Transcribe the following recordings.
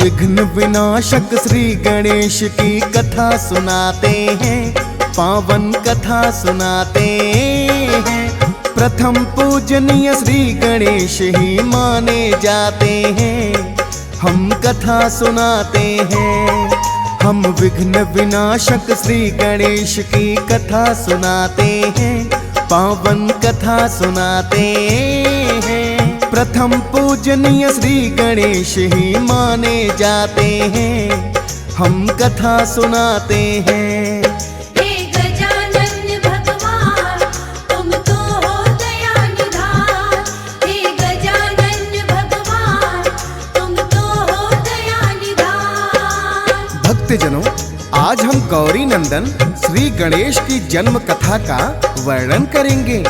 विघ्न विनाशक श्री गणेश की कथा सुनाते हैं, पावन कथा सुनाते हैं। प्रथम पूजनीय श्री गणेश ही माने जाते हैं, हम कथा सुनाते हैं। हम विघ्न विनाशक श्री गणेश की कथा सुनाते हैं, पावन कथा सुनाते हैं। प्रथम पूजनीय श्री गणेश ही माने जाते हैं, हम कथा सुनाते हैं। हे गजानन भगवान तुम तो हो दया निधान, हे गजानन भगवान तुम तो हो दया निधान। भक्तजनों, आज हम गौरी नंदन श्री गणेश की जन्म कथा का वर्णन करेंगे।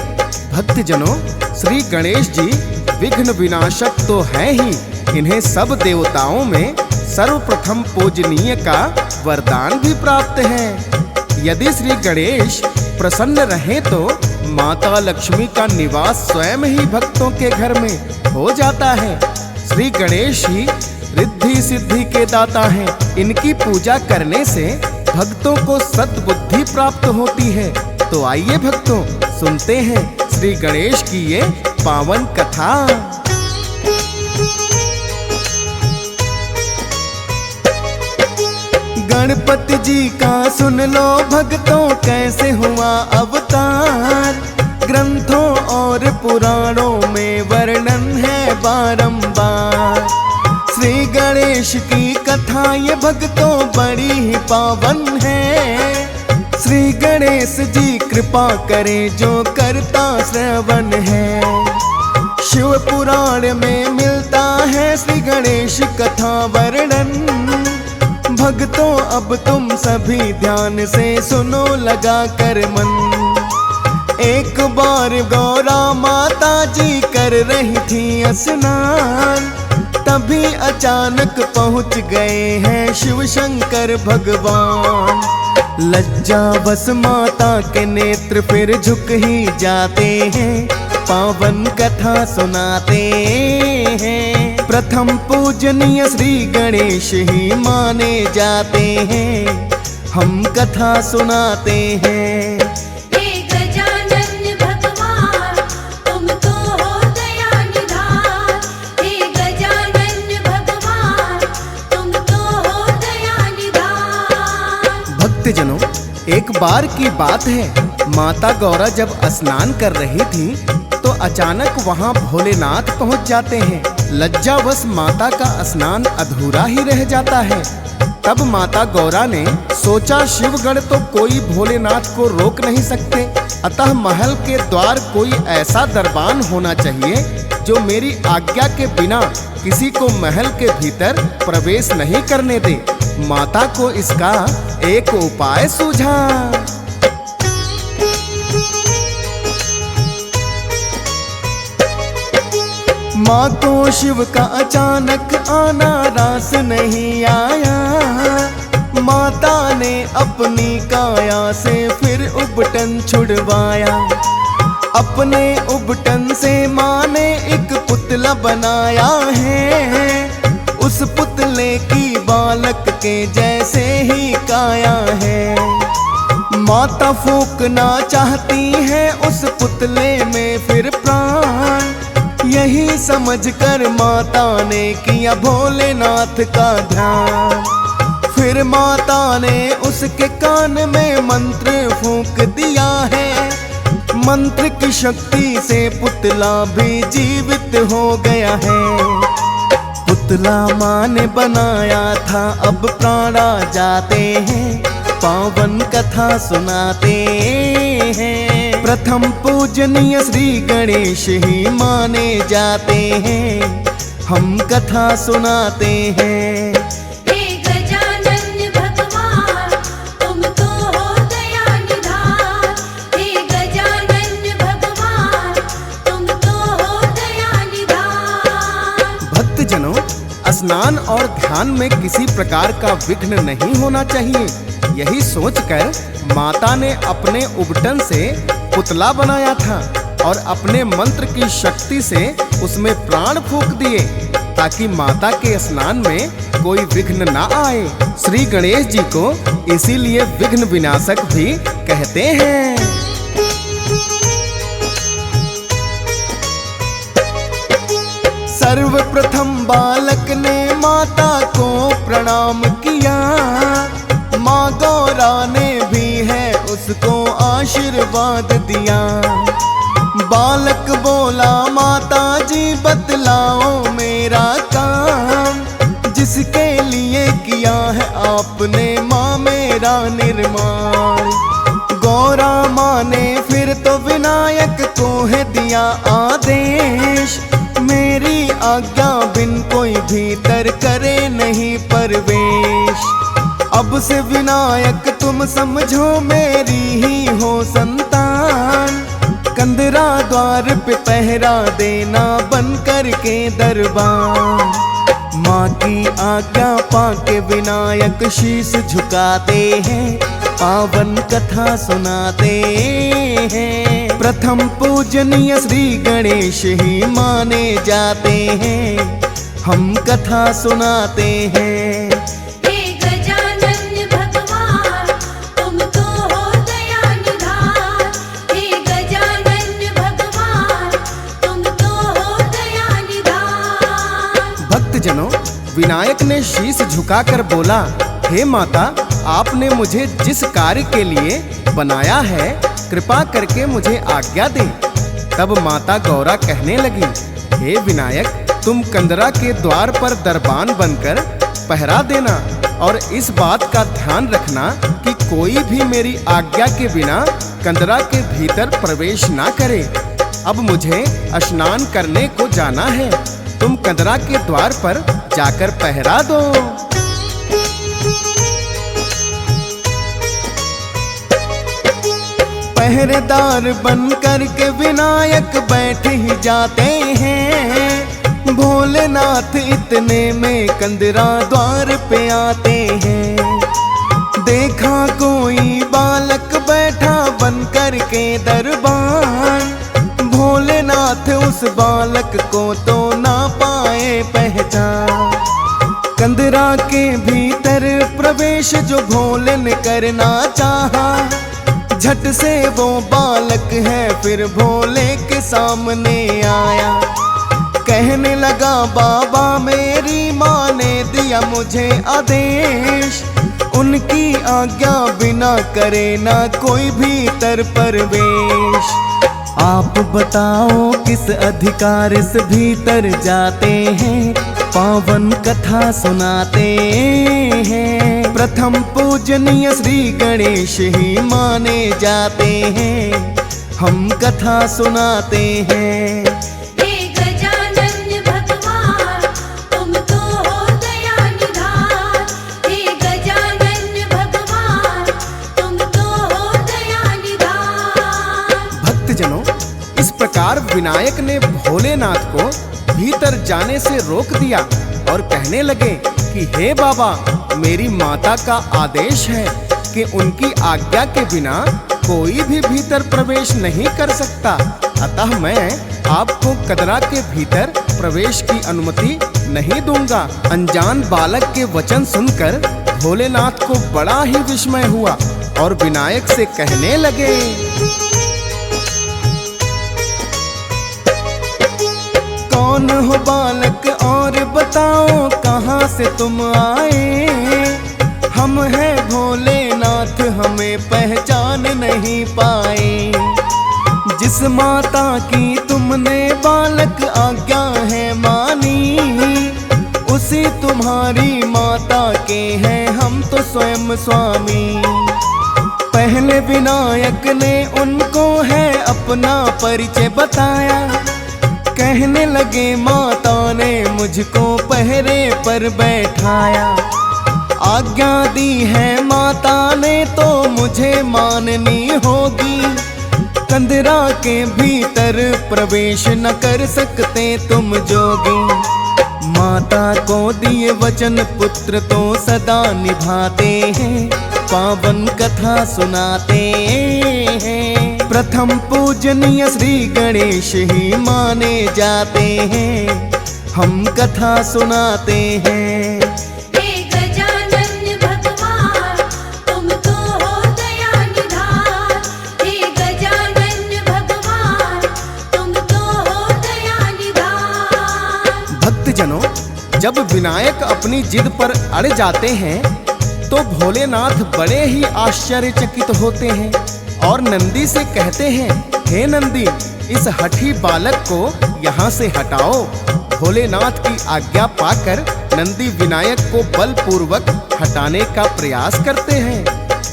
भक्तजनों, श्री गणेश जी विघ्न विनाशक तो हैं ही, इन्हें सब देवताओं में सर्वप्रथम पूजनीय का वरदान भी प्राप्त है। यदि श्री गणेश प्रसन्न रहे तो माता लक्ष्मी का निवास स्वयं ही भक्तों के घर में हो जाता है। श्री गणेश ही रिद्धि सिद्धि के दाता हैं। इनकी पूजा करने से भक्तों को सद्बुद्धि प्राप्त होती है। तो आइए भक्तों, सुनते हैं श्री गणेश की ये पावन कथा। गणपति जी का सुन लो भक्तों, कैसे हुआ अवतार। ग्रंथों और पुराणों में वर्णन है बारंबार। श्री गणेश की कथा ये भक्तों बड़ी ही पावन है। श्री गणेश जी कृपा करें जो करता श्रवण है। शिव पुराण में मिलता है श्री गणेश कथा वर्णन। भक्तों अब तुम सभी ध्यान से सुनो लगा कर मन। एक बार गौरा माता जी कर रही थी स्नान, तभी अचानक पहुंच गए हैं शिव शंकर भगवान। लज्जावश माता के नेत्र फिर झुक ही जाते हैं, पावन कथा सुनाते हैं। प्रथम पूजनीय श्री गणेश ही माने जाते हैं, हम कथा सुनाते हैं। हे गजानन भगवान तुम तो हो दया निधान, हे गजानन भगवान तुम तो हो दया निधान। भक्तजनों, एक बार की बात है, माता गौरा जब स्नान कर रही थी तो अचानक वहां भोलेनाथ पहुंच जाते हैं। लज्जावश माता का स्नान अधूरा ही रह जाता है। तब माता गौरा ने सोचा शिवगण तो कोई भोलेनाथ को रोक नहीं सकते, अतः महल के द्वार कोई ऐसा दरबान होना चाहिए जो मेरी आज्ञा के बिना किसी को महल के भीतर प्रवेश नहीं करने दे। माता को इसका एक उपाय सूझा। माँ को शिव का अचानक आना रास नहीं आया। माता ने अपनी काया से फिर उबटन छुड़वाया। अपने उबटन से माँ ने एक पुतला बनाया है। उस पुतले की बालक के जैसे ही काया है। माता फूंकना चाहती है उस पुतले में फिर प्राण। यही समझकर माता ने किया भोलेनाथ का ध्यान। फिर माता ने उसके कान में मंत्र फूंक दिया है। मंत्र की शक्ति से पुतला भी जीवित हो गया है। पुतला माँ ने बनाया था, अब प्राण आ जाते हैं, पावन कथा सुनाते हैं। प्रथम पूजनीय श्री गणेश ही माने जाते हैं, हम कथा सुनाते हैं। हे गजानन भगवान तुम तो हो दया निधान, हे गजानन भगवान तुम तो हो दया निधान। भक्तजनों, स्नान और ध्यान में किसी प्रकार का विघ्न नहीं होना चाहिए। यही सोचकर माता ने अपने उबटन से पुतला बनाया था और अपने मंत्र की शक्ति से उसमें प्राण फूंक दिए। ताकि माता के स्नान में कोई विघ्न ना आए। श्री गणेश जी को इसीलिए विघ्न विनाशक भी कहते हैं। सर्वप्रथम बालक ने माता को प्रणाम किया, माँ गौरा ने भी है उसको आशीर्वाद दिया। बालक बोला माता जी बतलाओ मेरा काम, जिसके लिए किया है आपने माँ मेरा निर्माण। गौरा माँ ने फिर तो विनायक को है दिया आदेश, मेरी आज्ञा बिन कोई भीतर करे नहीं प्रवेश। अब से विनायक तुम समझो मेरी ही हो संतान, कंदरा द्वार पे पहरा देना बन कर के दरबार। माँ की आज्ञा पाके विनायक शीश झुकाते हैं, पावन कथा सुनाते हैं। प्रथम पूजनीय श्री गणेश ही माने जाते हैं, हम कथा सुनाते हैं। हे गजानन भगवान तुम तो हो दया निधान, हे गजानन भगवान तुम तो हो दया निधान। भक्तजनों, विनायक ने शीश झुकाकर बोला, हे माता आपने मुझे जिस कार्य के लिए बनाया है कृपा करके मुझे आज्ञा दे। तब माता गौरा कहने लगी, हे विनायक तुम कंदरा के द्वार पर दरबान बनकर पहरा देना और इस बात का ध्यान रखना कि कोई भी मेरी आज्ञा के बिना कंदरा के भीतर प्रवेश ना करे। अब मुझे स्नान करने को जाना है, तुम कंदरा के द्वार पर जाकर पहरा दो। पहरेदार बन कर के विनायक बैठ ही जाते हैं, भोलेनाथ इतने में कंदरा द्वार पे आते हैं। देखा कोई बालक बैठा बन कर के दरबान, भोलेनाथ उस बालक को तो ना पाए पहचान। कंदरा के भीतर प्रवेश जो भोले ने करना चाहा, झट से वो बालक है फिर भोले के सामने आया। कहने लगा बाबा मेरी माँ ने दिया मुझे आदेश, उनकी आज्ञा बिना करे ना कोई भीतर प्रवेश। आप बताओ किस अधिकार से भीतर जाते हैं, पावन कथा सुनाते हैं। प्रथम पूजनीय श्री गणेश ही माने जाते हैं, हम कथा सुनाते हैं। हे गजानन भगवान तुम तो हो दया निधान, हे गजानन भगवान तुम तो हो दया निधान। भक्तजनों, इस प्रकार विनायक ने भोलेनाथ को भीतर जाने से रोक दिया और कहने लगे कि हे बाबा मेरी माता का आदेश है कि उनकी आज्ञा के बिना कोई भी भीतर प्रवेश नहीं कर सकता, अतः मैं आपको कंदरा के भीतर प्रवेश की अनुमति नहीं दूंगा। अनजान बालक के वचन सुनकर भोलेनाथ को बड़ा ही विस्मय हुआ और विनायक से कहने लगे, कौन हो बालक और बताओ कहाँ से तुम आए। हम हैं भोलेनाथ हमें पहचान नहीं पाए, जिस माता की तुमने बालक आज्ञा है मानी, उसी तुम्हारी माता के हैं हम तो स्वयं स्वामी। पहले विनायक ने उनको है अपना परिचय बताया, कहने लगे माता ने मुझको पहरे पर बैठाया। आज्ञा दी है माता ने तो मुझे माननी होगी, कंदरा के भीतर प्रवेश न कर सकते तुम जोगी। माता को दिए वचन पुत्र तो सदा निभाते हैं, पावन कथा सुनाते हैं। प्रथम पूजनीय श्री गणेश ही माने जाते हैं, हम कथा सुनाते हैं। हे गजानन भगवान तुम तो हो दया निधान। हे गजानन भगवान तुम तो हो दया निधान। भक्तजनों, जब विनायक अपनी जिद पर अड़ जाते हैं तो भोलेनाथ बड़े ही आश्चर्यचकित होते हैं और नंदी से कहते हैं, हे नंदी, इस हठी बालक को यहाँ से हटाओ। भोलेनाथ की आज्ञा पाकर नंदी विनायक को बलपूर्वक हटाने का प्रयास करते हैं,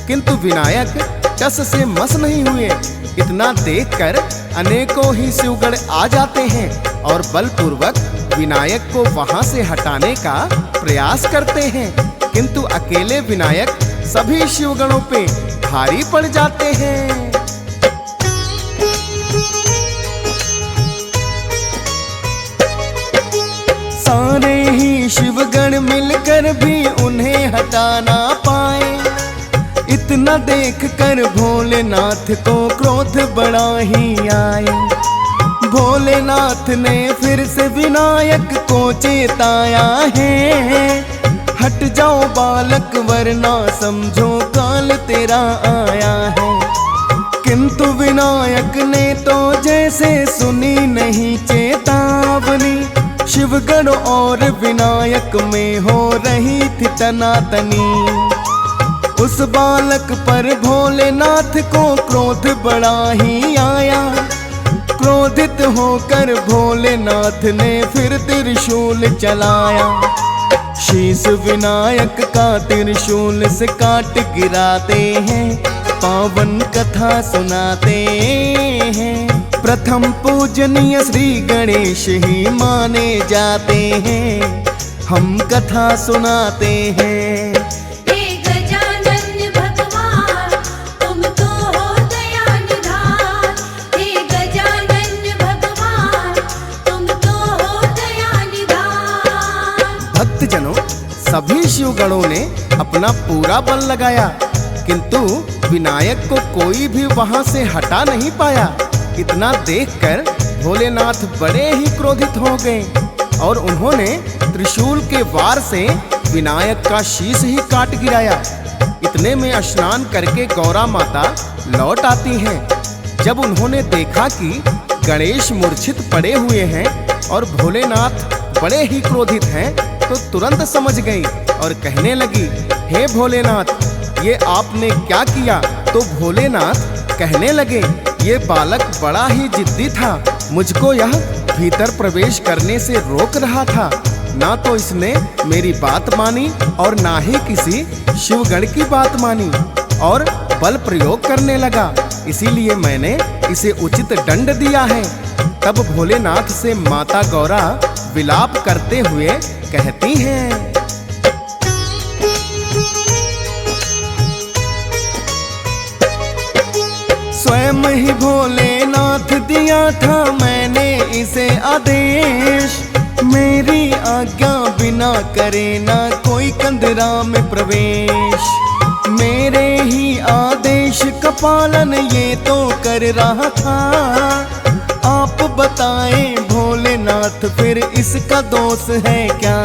किंतु विनायक टस से मस नहीं हुए। इतना देखकर अनेकों ही शिवगण आ जाते हैं और बलपूर्वक विनायक को वहां से हटाने का प्रयास करते हैं, किंतु अकेले विनायक सभी शिवगणों पे भारी पड़ जाते हैं। सारे ही शिवगण मिलकर भी उन्हें हटा ना पाए। इतना देखकर भोलेनाथ को क्रोध बड़ा ही आए। भोलेनाथ ने फिर से विनायक को चेताया है, हट जाओ बालक वरना समझो काल तेरा आया है। किंतु विनायक ने तो जैसे सुनी नहीं चेतावनी। शिवगण और विनायक में हो रही थी तनातनी। उस बालक पर भोलेनाथ को क्रोध बड़ा ही आया। क्रोधित होकर भोलेनाथ ने फिर त्रिशूल चलाया। शीश विनायक का त्रिशूल से काट गिराते हैं, पावन कथा सुनाते हैं। प्रथम पूजनीय श्री गणेश ही माने जाते हैं, हम कथा सुनाते हैं। हे गजानन भगवान तुम तो हो दया निधान। हे गजानन भगवान तुम तो हो दया निधान। भक्तजनों, सभी शिवगणों ने अपना पूरा बल लगाया, किंतु विनायक को कोई भी वहां से हटा नहीं पाया। इतना देखकर भोलेनाथ बड़े ही क्रोधित हो गए और उन्होंने त्रिशूल के वार से विनायक का शीश ही काट गिराया। इतने में स्नान करके गौरा माता लौट आती हैं। जब उन्होंने देखा कि गणेश मूर्छित पड़े हुए हैं और भोलेनाथ बड़े ही क्रोधित हैं, तो तुरंत समझ गई और कहने लगी, हे भोलेनाथ, ये आपने क्या किया? तो भोलेनाथ कहने लगे, ये बालक बड़ा ही जिद्दी था, मुझको यह भीतर प्रवेश करने से रोक रहा था। ना तो इसने मेरी बात मानी और ना ही किसी शिवगण की बात मानी और बल प्रयोग करने लगा, इसीलिए मैंने इसे उचित दंड दिया है। तब भोलेनाथ से माता गौरा विलाप करते हुए कहती हैं, स्वयं ही भोलेनाथ दिया था मैंने इसे आदेश। मेरी आज्ञा बिना करे ना कोई कंदरा में प्रवेश। मेरे ही आदेश का पालन ये तो कर रहा था। आप बताएं भोलेनाथ, फिर इसका दोष है क्या?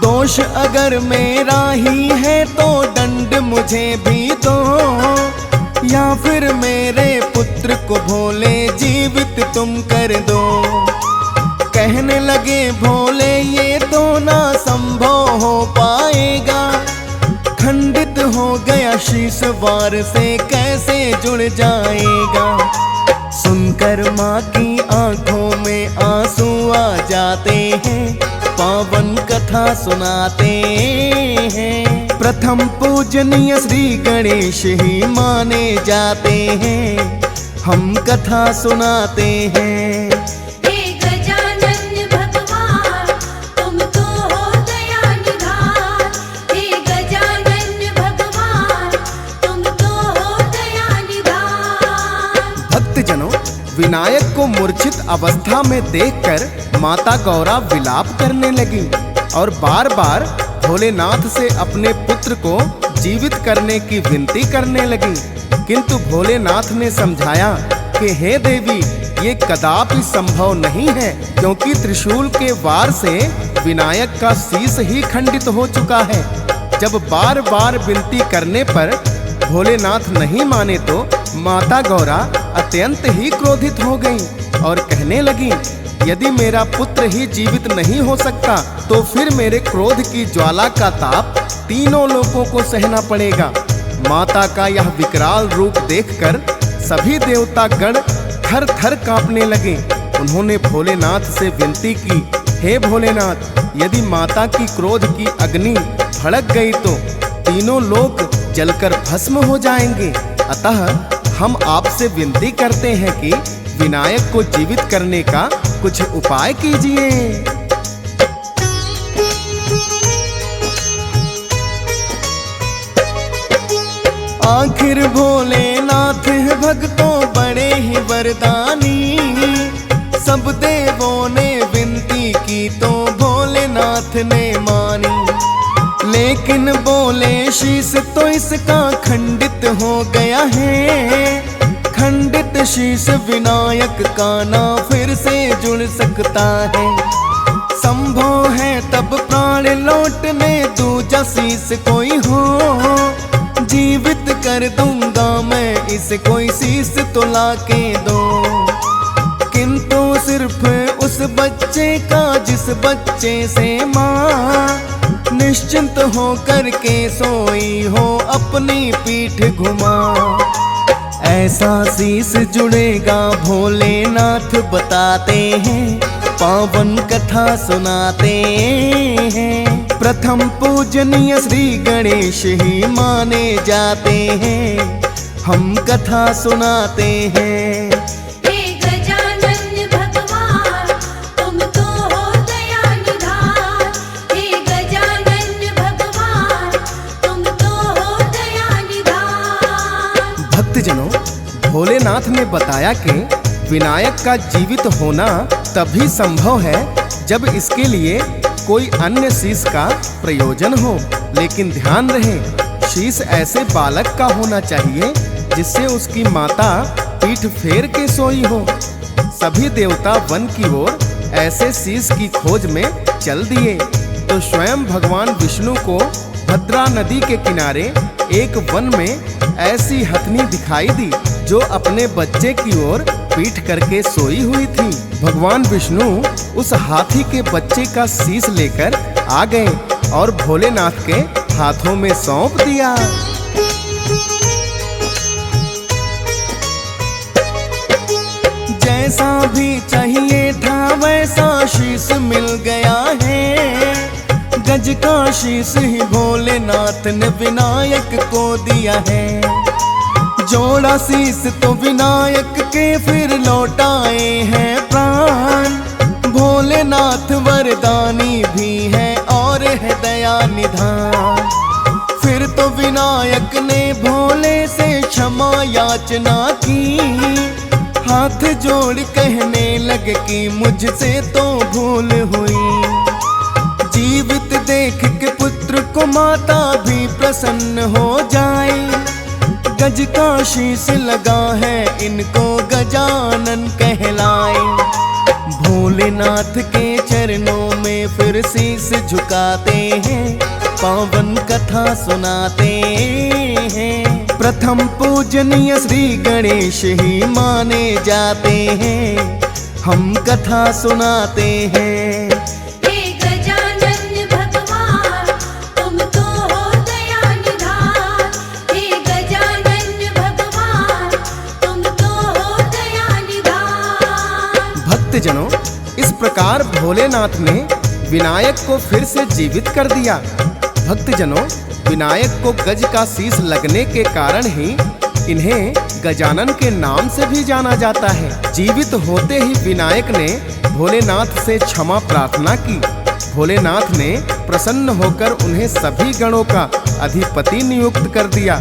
दोष अगर मेरा ही है तो दंड मुझे भी दो, या फिर मेरे पुत्र को भोले जीवित तुम कर दो। कहने लगे भोले, ये तो ना संभव हो पाएगा। खंडित हो गया शीश वार से कैसे जुड़ जाएगा। सुनकर माँ की आंखों में आंसू आ जाते हैं, पावन कथा सुनाते हैं। प्रथम पूजनीय श्री गणेश ही माने जाते हैं, हम कथा सुनाते हैं। हे गजानन भगवान तुम तो हो दया निधान। हे गजानन भगवान तुम तो हो दया निधान। भक्तजनों, विनायक को मूर्छित अवस्था में देखकर माता गौरा विलाप करने लगी और बार बार भोलेनाथ से अपने पुत्र को जीवित करने की विनती करने लगी। किंतु भोलेनाथ ने समझाया कि हे देवी, ये कदापि संभव नहीं है, क्योंकि त्रिशूल के वार से विनायक का शीश ही खंडित हो चुका है। जब बार बार विनती करने पर भोलेनाथ नहीं माने तो माता गौरा अत्यंत ही क्रोधित हो गई और कहने लगी, यदि मेरा पुत्र ही जीवित नहीं हो सकता तो फिर मेरे क्रोध की ज्वाला का ताप तीनों लोगों को सहना पड़ेगा। माता का यह विकराल रूप देखकर सभी देवता गण थर थर कांपने लगे। उन्होंने भोलेनाथ से विनती की, हे भोलेनाथ, यदि माता की क्रोध की अग्नि भड़क गई तो तीनों लोग जलकर भस्म हो जाएंगे। अतः हम आपसे विनती करते हैं कि विनायक को जीवित करने का कुछ उपाय कीजिए। आखिर भोलेनाथ है भक्तों बड़े ही वरदानी। सब देवों ने विनती की तो भोलेनाथ ने मानी, लेकिन बोले शीश तो इसका खंडित हो गया है। खंडित शीश विनायक का ना फिर से जुड़ सकता है। संभव है तब प्राण लौटने दूजा शीश कोई हो, जीवित कर दूंगा मैं इसे, कोई शीश तो लाके दो। किंतु सिर्फ उस बच्चे का जिस बच्चे से माँ निश्चिंत हो करके सोई हो अपनी पीठ घुमा। ऐसा शीश जुड़ेगा भोलेनाथ बताते हैं, पावन कथा सुनाते हैं। प्रथम पूजनीय श्री गणेश ही माने जाते हैं, हम कथा सुनाते हैं। हे गजानन भगवान, तुम तो हो दया निधान। हे गजानन भगवान, तुम तो हो दया निधान। भक्तजनों, भोलेनाथ ने बताया कि विनायक का जीवित होना तभी संभव है जब इसके लिए कोई अन्य शीश का प्रयोजन हो। लेकिन ध्यान रहे, शीश ऐसे बालक का होना चाहिए जिससे उसकी माता पीठ फेर के सोई हो। सभी देवता वन की ओर ऐसे शीश की खोज में चल दिए तो स्वयं भगवान विष्णु को भद्रा नदी के किनारे एक वन में ऐसी हथनी दिखाई दी जो अपने बच्चे की ओर पीठ करके सोई हुई थी। भगवान विष्णु उस हाथी के बच्चे का शीश लेकर आ गए और भोलेनाथ के हाथों में सौंप दिया। जैसा भी चाहिए था वैसा शीश मिल गया है। गज का शीश ही भोलेनाथ ने विनायक को दिया है। जोड़ा शीश तो विनायक के फिर लौटाए हैं प्राण। भोलेनाथ वरदानी भी है और है दया निधान। फिर तो विनायक ने भोले से क्षमा याचना की, हाथ जोड़ कहने लगे कि मुझसे तो भूल हुई। जीवित देख के पुत्र को माता भी प्रसन्न हो जाए। गज का शीश लगा है इनको गजानन कहलाए। भोलेनाथ के चरणों में फिर शीश झुकाते हैं, पावन कथा सुनाते हैं। प्रथम पूजनीय श्री गणेश ही माने जाते हैं, हम कथा सुनाते हैं। हे गजानन भगवान, तुम तो हो दया निधान। हे गजानन भगवान, तुम तो हो दया निधान। भक्तजनों, इस प्रकार भोलेनाथ ने विनायक को फिर से जीवित कर दिया। भक्तजनों, विनायक को गज का शीश लगने के कारण ही इन्हें गजानन के नाम से भी जाना जाता है। जीवित होते ही विनायक ने भोलेनाथ से क्षमा प्रार्थना की। भोलेनाथ ने प्रसन्न होकर उन्हें सभी गणों का अधिपति नियुक्त कर दिया,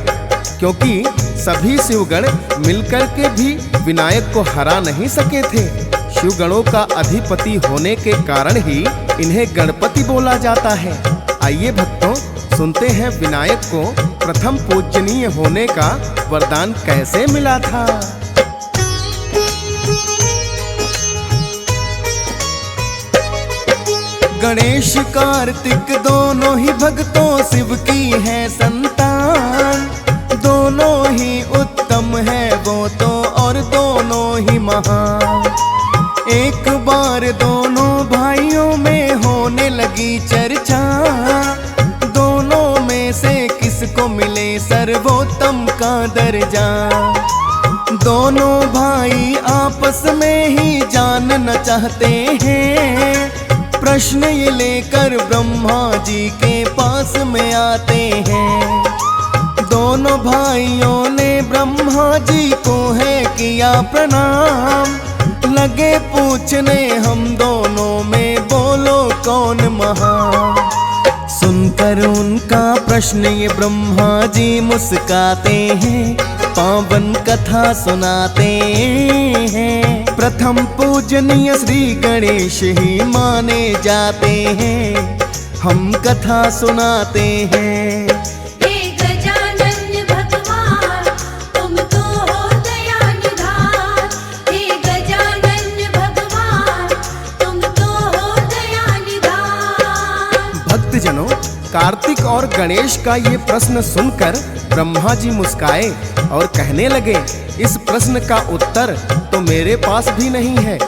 क्योंकि सभी शिवगण मिलकर के भी विनायक को हरा नहीं सके थे। शिवगणों का अधिपति होने के कारण ही इन्हें गणपति बोला जाता है। आइए भक्तों, सुनते हैं विनायक को प्रथम पूजनीय होने का वरदान कैसे मिला था। गणेश कार्तिक दोनों ही भक्तों शिव की है संतान, दोनों ही उत्तम है वो तो और दोनों ही महान। एक बार दोनों भाइयों में होने लगी चर्चा, दोनों में से किसको मिले सर्वोत्तम का दर्जा। दोनों भाई आपस में ही जानना चाहते हैं, प्रश्न ये लेकर ब्रह्मा जी के पास में आते हैं। दोनों भाइयों ने ब्रह्मा जी को है किया प्रणाम, लगे पूछने हम दोनों में बोलो कौन महान। सुनकर उनका प्रश्न ये ब्रह्मा जी मुस्काते हैं, पावन कथा सुनाते हैं। प्रथम पूजनीय श्री गणेश ही माने जाते हैं, हम कथा सुनाते हैं। हे गजानन भगवान तुम तो हो दया निधान, हे गजानन भगवान तुम तो हो दया निधान। भक्तजनों, कार्तिक और गणेश का ये प्रश्न सुनकर ब्रह्मा जी मुस्काए और कहने लगे, इस प्रश्न का उत्तर तो मेरे पास भी नहीं है,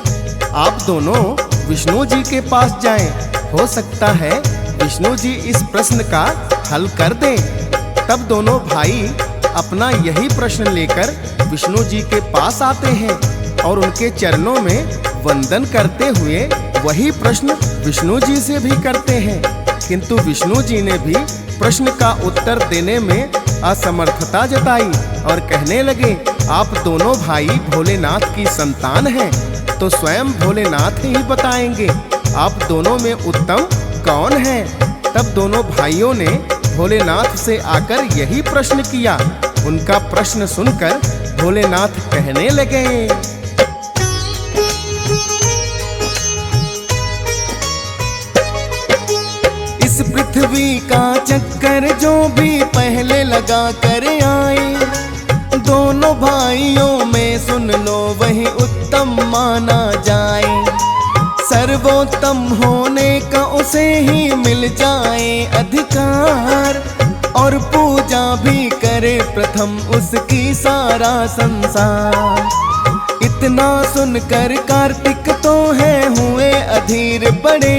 आप दोनों विष्णु जी के पास जाएं, हो सकता है विष्णु जी इस प्रश्न का हल कर दें। तब दोनों भाई अपना यही प्रश्न लेकर विष्णु जी के पास आते हैं और उनके चरणों में वंदन करते हुए वही प्रश्न विष्णु जी से भी करते हैं, किंतु विष्णु जी ने भी प्रश्न का उत्तर देने में असमर्थता जताई और कहने लगे, आप दोनों भाई भोलेनाथ की संतान हैं, तो स्वयं भोलेनाथ ही बताएंगे आप दोनों में उत्तम कौन है। तब दोनों भाइयों ने भोलेनाथ से आकर यही प्रश्न किया। उनका प्रश्न सुनकर भोलेनाथ कहने लगे, इस पृथ्वी का चक्कर जो भी पहले लगा कर आए, दोनों भाइयों में सुन लो वही उत्तम माना जाए। सर्वोत्तम होने का उसे ही मिल जाए अधिकार, और पूजा भी करे प्रथम उसकी सारा संसार। इतना सुनकर कार्तिक तो है हुए अधीर बड़े,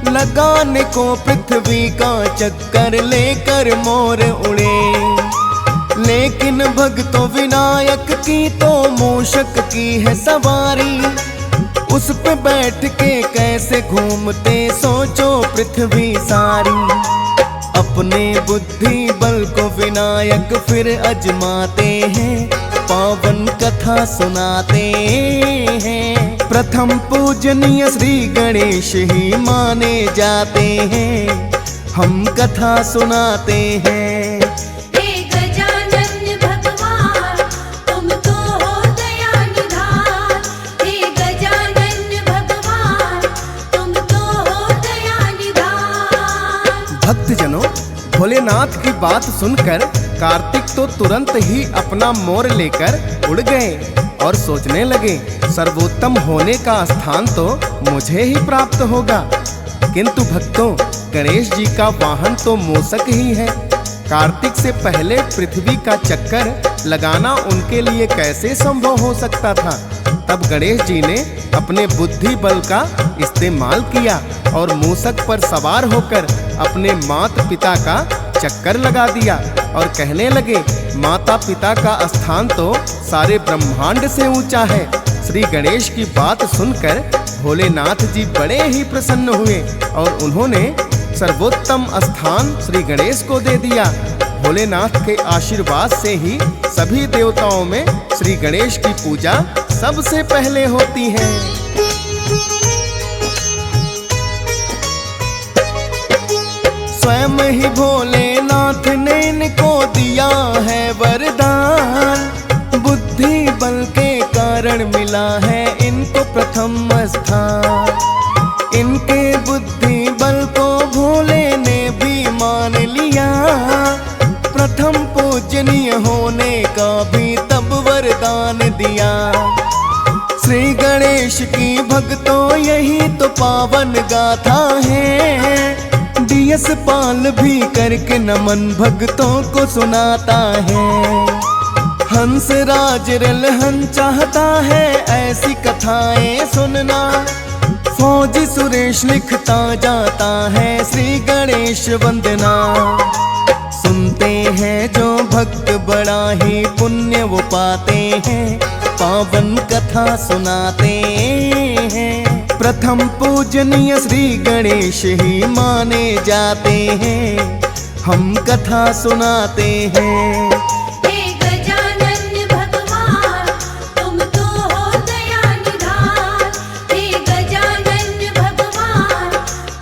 लगाने को पृथ्वी का चक्कर लेकर मोर उड़े। लेकिन भक्तों विनायक की तो मूषक की है सवारी, उस पे बैठ के कैसे घूमते सोचो पृथ्वी सारी। अपने बुद्धि बल को विनायक फिर अजमाते हैं, पावन कथा सुनाते हैं। प्रथम पूजनीय श्री गणेश ही माने जाते हैं, हम कथा सुनाते हैं। हे गजानन भगवान तुम तो हो दया निधान, हे गजानन भगवान तुम तो हो दया निधान। भक्तजनों, भोलेनाथ की बात सुनकर कार्तिक तो तुरंत ही अपना मोर लेकर उड़ गए और सोचने लगे, सर्वोत्तम होने का स्थान तो मुझे ही प्राप्त होगा। किंतु भक्तों, गणेश जी का वाहन तो मूषक ही है। कार्तिक से पहले पृथ्वी का चक्कर लगाना उनके लिए कैसे संभव हो सकता था। तब गणेश जी ने अपने बुद्धि बल का इस्तेमाल किया और मूषक पर सवार होकर अपने माता पिता का चक्कर लगा दिया और कहने लगे, माता पिता का स्थान तो सारे ब्रह्मांड से ऊंचा है। श्री गणेश की बात सुनकर भोलेनाथ जी बड़े ही प्रसन्न हुए और उन्होंने सर्वोत्तम स्थान श्री गणेश को दे दिया। भोलेनाथ के आशीर्वाद से ही सभी देवताओं में श्री गणेश की पूजा सबसे पहले होती है। स्वयं ही भोलेनाथ ने इनको दिया है वरदान, बुद्धि बल के कारण मिला है इनको प्रथम स्थान। इनके बुद्धि बल को भोले ने भी मान लिया, प्रथम पूजनीय होने का भी तब वरदान दिया। श्री गणेश की भक्तों यही तो पावन गाथा है। डीएस पाल भी करके नमन भक्तों को सुनाता है। हंस राज रलहन चाहता है ऐसी कथाएं सुनना। फौजी सुरेश लिखता जाता है श्री गणेश वंदना। सुनते हैं जो भक्त बड़ा ही पुण्य वो पाते हैं, पावन कथा सुनाते हैं। प्रथम पूजनीय श्री गणेश ही माने जाते हैं, हम कथा सुनाते हैं। हे गजानन भगवान तुम तो हो दया निधान। हे गजानन भगवान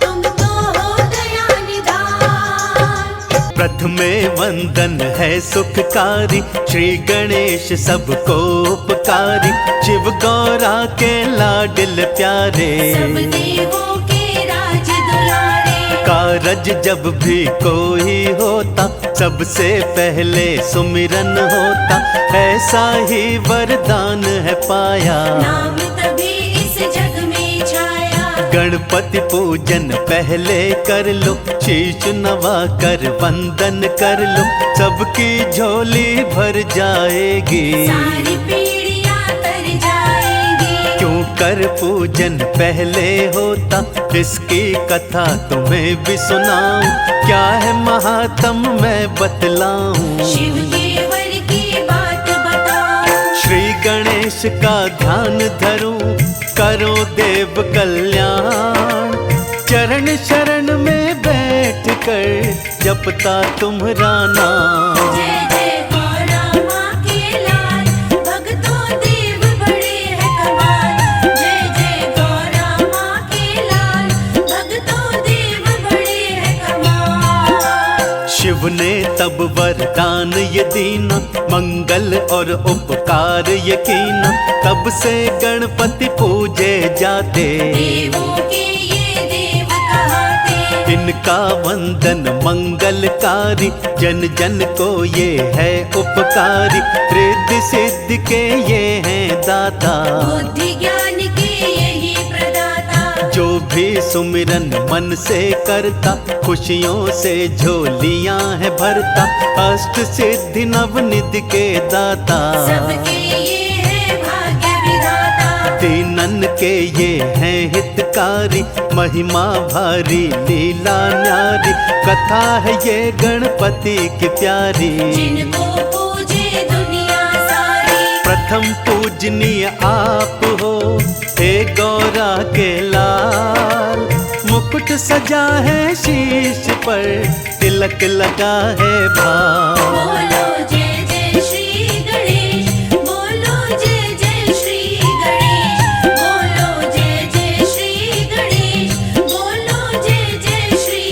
तुम तो हो दया निधान। प्रथमे वंदन है सुखकारी, श्री गणेश सबको उपकारी। शिव गौरा के लाडल प्यारे, सब देवों के राज दुलारे। कारज जब भी कोई होता, सबसे पहले सुमिरन होता। ऐसा ही वरदान है पाया, नाम तभी इस जग में छाया। गणपति पूजन पहले कर लो, शीश नवा कर वंदन कर लो। सबकी झोली भर जाएगी, सारी पीढ़ियां तर जाएंगी। क्यों कर पूजन पहले होता, इसकी कथा तुम्हें भी सुनाऊं। क्या है महात्म मैं बतलाऊं, शिव के वर की बात बताओ। श्री गणेश का ध्यान धरूं, करो देव कल्याण। चरण शरण में बैठ कर जपता तुम्हारा नाम। जय जय गौरा माँ के लाल, भक्तों देव बड़े हैं कमाल। जय जय गौरा माँ के लाल, भक्तों देव बड़े हैं कमाल। शिव ने तब वरदान ये दीना, मंगल और उपकार ये कीना। तब से गणपति पूजे जाते, देवों के ये देव कहाते। इनका वंदन मंगलकारी, जन जन को ये है उपकारी। रिद्धि सिद्धि के ये हैं दाता, बुद्धि ज्ञान के यही प्रदाता। जो भी सुमिरन मन से करता, खुशियों से झोलियां है भरता। अष्ट सिद्धि नवनिधि के दाता, सबके ये है भाग्य विधाता। दीनन के ये हैं हितकारी। महिमा भारी लीला न्यारी, कथा है ये गणपति की प्यारी। जिनको पूजे दुनिया सारी, प्रथम पूजनीय आप हो, हे गौरा के लाल। मुकुट सजा है शीश पर, तिलक लगा है भाल। बोलो जय जय श्री गणेश, बोलो जय जय श्री गणेश। बोलो जय जय श्री गणेश, बोलो जय जय श्री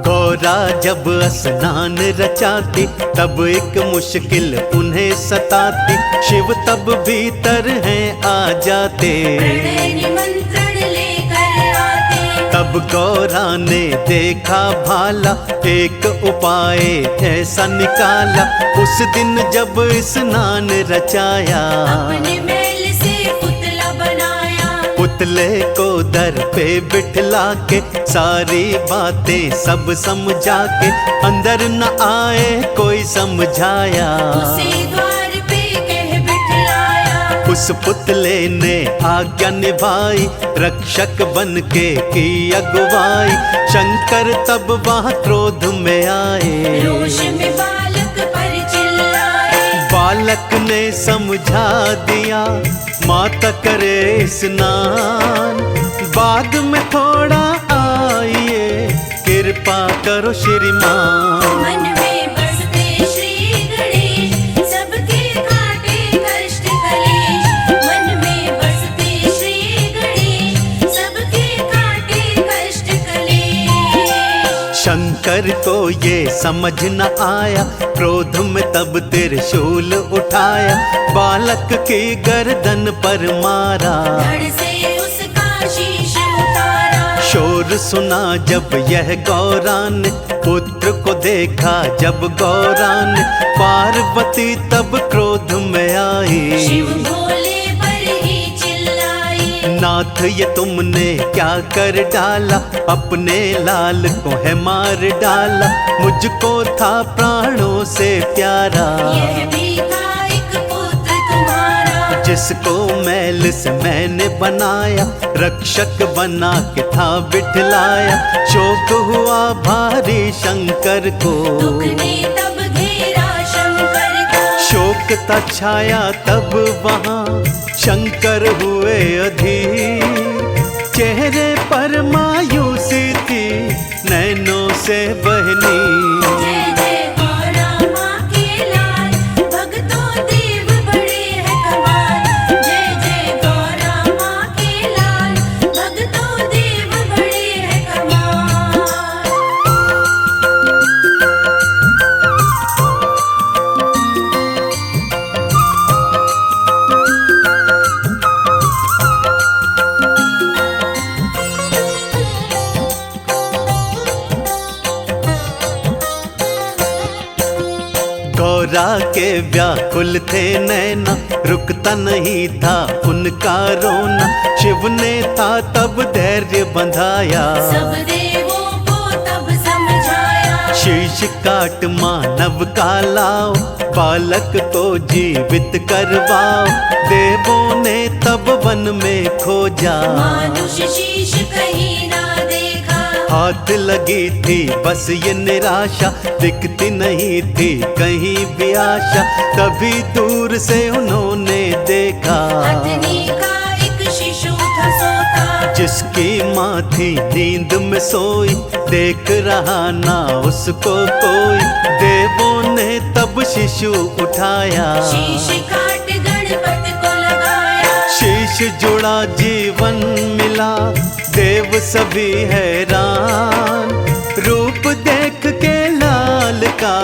गौरा जब स्नान रचाती, तब एक मुश्किल उन्हें सताती। शिव तब भीतर हैं आ जाते, प्रणय निमंत्रण लेकर आते। तब गौरा ने देखा भाला, एक उपाय ऐसा निकाला। उस दिन जब स्नान रचाया, अपने मैल से पुतला बनाया। पुतले को दर पे बिठला के, सारी बातें सब समझा के। अंदर न आए कोई समझाया, उसे द्वार पे कह बिठलाया। उस पुतले ने आज्ञा निभाई, रक्षक बन के की अगुवाई। शंकर तब वहाँ क्रोध में आए, रोष में बालक पर चिल्लाए। बालक ने समझा दिया, माता करे स्नान। बाद में थोड़ा आइए, कृपा करो श्रीमान। मन में बसते श्री गणेश, सबके काटे कष्ट कलेश। मन में बसते श्री गणेश, सबके काटे कष्ट कलेश। शंकर को ये समझ न आया, क्रोध में तब त्रिशूल उठाया। बालक की गर्दन पर मारा, धड़ से उसका शीश और सुना जब यह गौरा ने पुत्र को देखा, जब गौरा ने पार्वती तब क्रोध में आई। शिव भोले पर ही चिल्लाई, नाथ ये तुमने क्या कर डाला, अपने लाल को है मार डाला। मुझको था प्राणों से प्यारा, यह भी था एक पुत्र तुम्हारा। जिसको मैल से मैंने बनाया, रक्षक बना के था बिठलाया। शोक हुआ भारी शंकर को, दुख ने तब घेरा शंकर को। शोक था छाया तब वहाँ, शंकर हुए अधीर। चेहरे पर मायूसी थी, नैनों से बहनी। जय जय गौरा माँ के लाल, भक्तों देव बड़े हैं कमाल। जय जय गौरा माँ के लाल, भक्तों देव बड़े हैं कमाल। गौरा के व्याकुल थे नैना, रुकता नहीं था उनका रोना। शिव ने था तब धैर्य बंधाया, सब देवों को तब समझाया। शीश काट मानव का लाओ, बालक को जीवित करवाओ। देवों ने तब वन में खोजा, मानुष शीश कहीं ना देखा। हाथ लगी थी बस ये निराशा, दिखती नहीं थी कहीं भी आशा। तभी दूर से उन्होंने देखा, हथनी का एक शिशु था सोता। जिसकी माँ थी नींद में सोई, देख रहा ना उसको कोई। देवों ने तब शिशु उठाया, शीश काट गणपति को लगाया। शीश जुड़ा जीवन मिला, देव सभी हैरान। रूप देख के लाल का,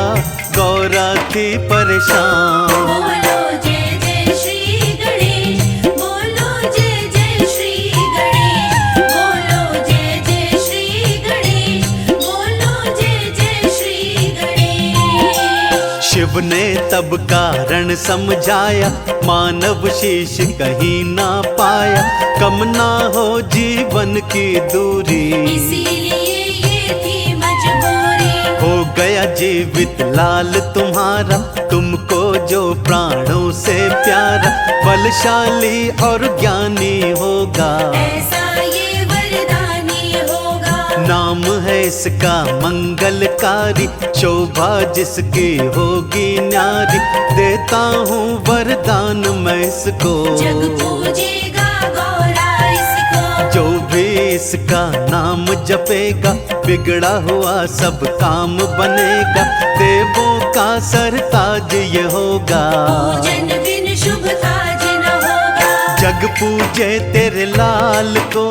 गौरा थी परेशान। बोलो जय जय श्री गणेश, बोलो जय जय श्री गणेश। बोलो जय जय श्री गणेश, बोलो जय जय श्री गणेश। शिव ने तब कारण समझाया, मानव शीश कहीं ना पाया। कम ना हो जीवन की दूरी, इसीलिए ये थी मजबूरी। हो गया जीवित लाल तुम्हारा, तुमको जो प्राणों से प्यारा। बलशाली और ज्ञानी होगा, ऐसा ये वरदानी होगा। नाम है इसका मंगलकारी। शोभा जिसकी होगी न्यारी, देता हूँ वरदान मैं इसको। जग पूजेगा गौरा इसको, जो भी इसका नाम जपेगा, बिगड़ा हुआ सब काम बनेगा। देवों का सरताज ये होगा, पूजन बिन शुभ काज न होगा। जग पूजे तेरे लाल को,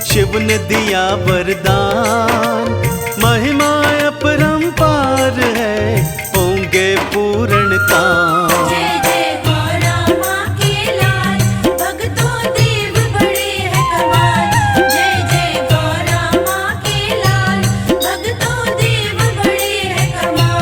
शिव ने दिया वरदान। महिमा अपरंपार है, होंगे पूर्ण काम। जय जय गौरा माँ के लाल, भक्तों देव बड़े हैं कमाल। जय जय गौरा माँ के लाल, भक्तों देव बड़े हैं कमाल।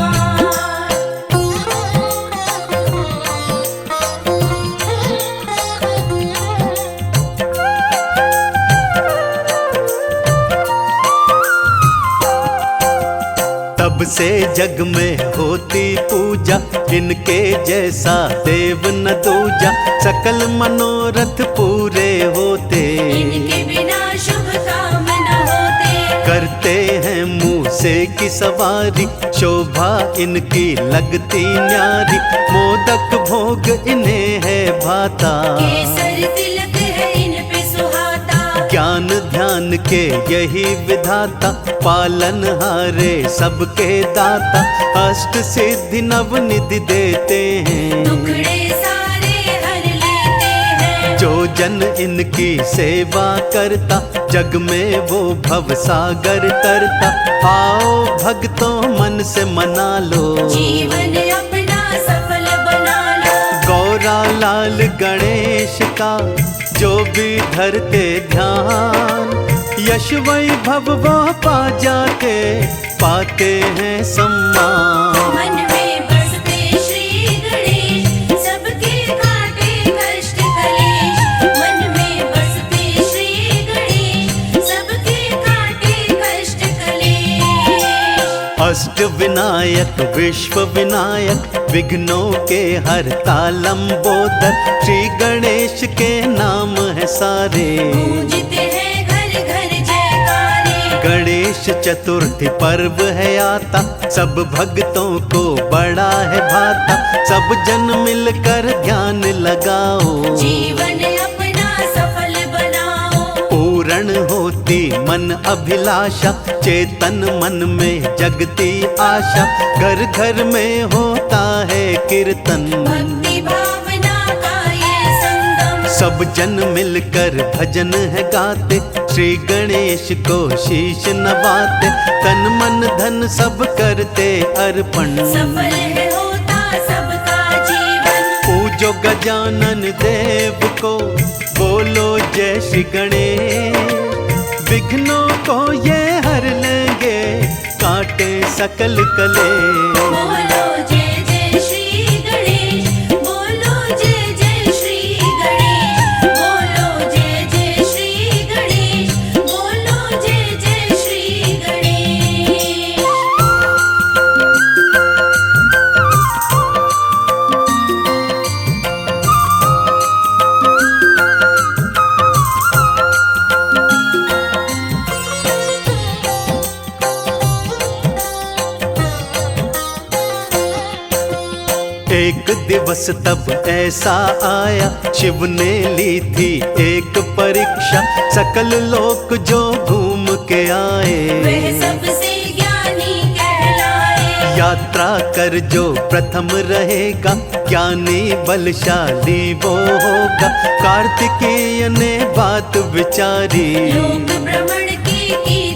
तब से जग में होती पूजा, इनके जैसा देव न दूजा। सकल मनोरथ पूरे होते, इनके बिना शुभ काम न होते। करते हैं मुँह से की सवारी। शोभा इनकी लगती न्यारी, मोदक भोग इन्हें है भाता। केसर तिलक है इन पे सुहाता। ज्ञान ध्यान के यही विधाता, पालन हारे सबके दाता। अष्ट सिद्धि नव निधि देते हैं, टुकड़े सारे हर लेते हैं। जो जन इनकी सेवा करता, जग में वो भव सागर तरता। आओ भक्तों मन से मना लो, जीवन अपना सफल बना लो। गौरा लाल गणेश का जो भी धरते ध्यान, यश वैभव वो पा जाके पाते हैं सम्मान। मन में बसते श्री गणेश सबके काटे कष्ट कलेश। मन में बसते श्री गणेश सबके काटे कष्ट कलेश। अष्ट विनायक विश्व विनायक विघ्नों के हरता लंबोदर। श्री गणेश के नाम है सारे, गूंजते हैं घर घर जयकारे। गणेश चतुर्थी पर्व है आता, सब भक्तों को बड़ा है भाता। सब जन मिलकर ध्यान लगाओ, जीवन अपना सफल बनाओ। पूर्ण होती मन अभिलाषा, चेतन मन में जगती आशा। घर घर में होता है कीर्तन, भक्ति भावना का ये संगम। सब जन मिलकर भजन है गाते। श्री गणेश को शीश नवाते, तन मन धन सब करते अर्पण। सफल है होता सबका जीवन। पूजो गजानन देव को, बोलो जय श्री गणेश। विघ्नों को ये हर लेंगे, काटे सकल कलेश। बोलो जय जय श्री गणेश, बोलो जय जय श्री गणेश। बोलो जय जय श्री गणेश, बोलो जय जय श्री गणेश। एक दिवस तब ऐसा आया, शिव ने ली थी एक परीक्षा। सकल लोक जो घूम के आए, वह सबसे ज्ञानी कहलाए। यात्रा कर जो प्रथम रहेगा, ज्ञानी बलशाली वो होगा। कार्तिकेय ने बात विचारी, लोक भ्रमण की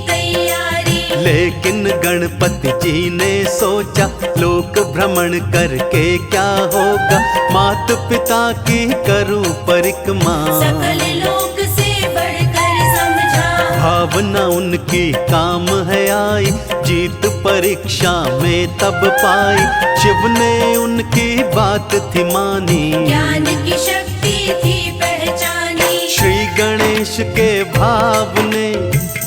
तैयारी। लेकिन गणपति जी ने सोचा, लोक भ्रमण करके क्या होगा। मात पिता की करूं परिक्रमा, सकल लोक से बढ़कर समझा। भावना उनकी काम है आई, जीत परीक्षा में तब पाई। शिव ने उनकी बात थी मानी, ज्ञान की शक्ति थी पहचानी। श्री गणेश के भाव ने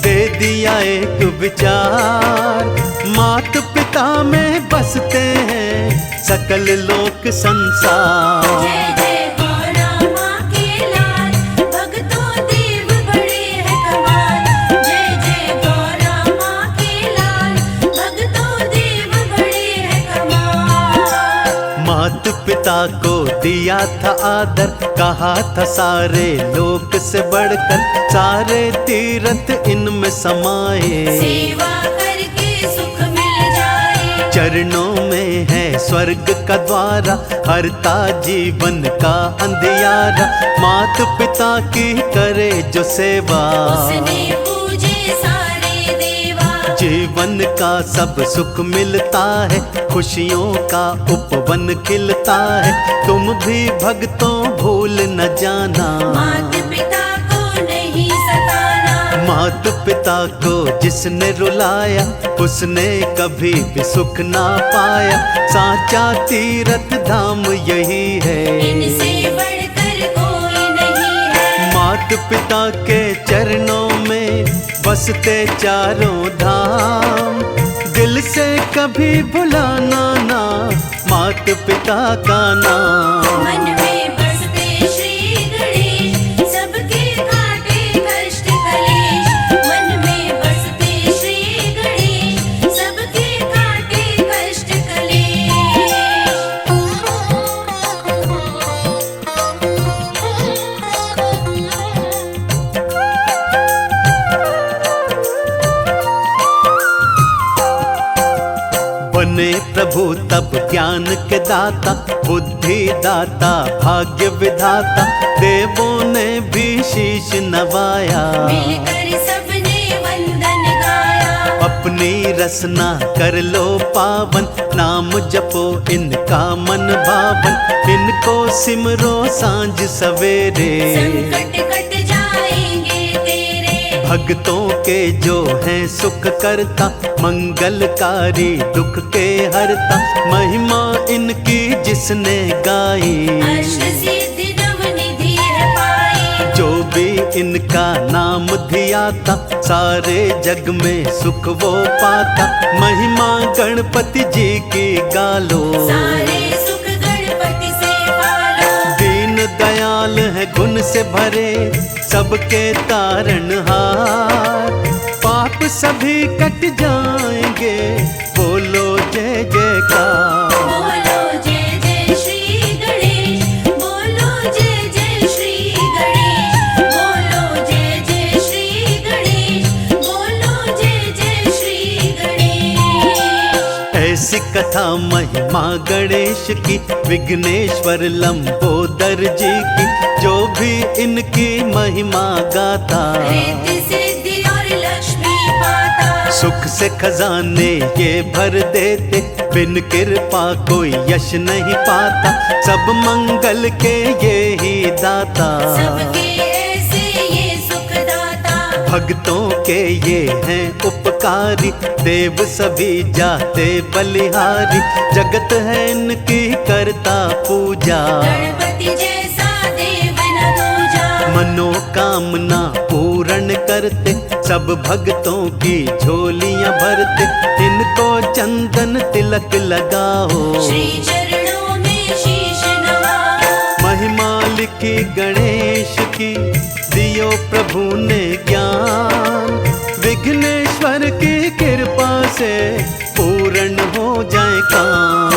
दे दिया एक विचार। मात पिता में बसते हैं सकल लोक संसार। जय जय गौरा माँ के लाल, भक्तों देव बड़े हैं कमाल। जय जय गौरा माँ के लाल, भक्तों देव बड़े हैं कमाल। मात पिता को दिया था आदर, कहा था सारे लोक से बढ़कर। सारे तीर्थ इनमें समाये, सेवा करके सुख मिल जाए। चरणों में है स्वर्ग का द्वारा, हरता जीवन का अंधियारा। मात पिता की करे जो सेवा, उसने पूजे सारे देवा। जीवन का सब सुख मिलता है, खुशियों का उपवन खिलता है। तुम भी भक्तों भूल न जाना, मात पिता को नहीं सताना। मात पिता को जिसने रुलाया, उसने कभी भी सुख ना पाया। साचा तीर्थ धाम यही है, इनसे बढ़कर कोई नहीं है। मात पिता के चरणों में बसते चारों धाम। दिल से कभी भुलाना ना मात पिता का नाम। मन में बसते श्री गणेश सबके काटे कष्ट कलेश। मन में बसते श्री गणेश सबके काटे कष्ट बने प्रभु तब ज्ञान के दाता, बुद्धि दाता भाग्य विधाता। देवों ने भी शीश नवाया, मिलकर सबने वंदन गाया। अपनी रसना कर लो पावन, नाम जपो इनका मन भावन। इनको सिमरो सांझ सवेरे, संकट कट जाएंगे तेरे। भक्तों के जो हैं सुख करता, मंगलकारी दुख के हरता, महिमा इनकी जिसने गाई, अष्ट सिद्धि नवनिधि है पाई। जो भी इनका नाम धियाता, सारे जग में सुख वो पाता। महिमा गणपति जी की गालो, सारे सुख गणपति से पालो। दीन दयाल है गुण से भरे, सबके तारणहार। पाप सभी कट जाएंगे, बोलो जय जयकार। बोलो जय जय श्री गणेश, बोलो जय जय श्री गणेश, बोलो जय जय श्री गणेश, बोलो जय जय श्री गणेश। ऐसी कथा महिमा गणेश की, विघ्नेश्वर लंबोदर जी की, जो भी इनकी महिमा गाता, रिद्धि सिद्धि और लक्ष्मी पाता। सुख से खजाने ये भर देते, बिन कृपा कोई यश नहीं पाता। सब मंगल के ये ही दाता, सबके ऐसे ये सुखदाता। भक्तों के ये हैं उपकारी, देव सभी जाते बलिहारी। जगत है इनकी करता पूजा, गणपति जैसा देव न दूजा। मनोकामना पूर्ण करते, सब भक्तों की झोलियां भरते। इनको चंदन तिलक लगाओ, श्री चरणों में शीश नवाओ। महिमा लिखी गणेश की, दियो प्रभु ने ज्ञान। विघ्नेश्वर की कृपा से पूर्ण हो जाए काम।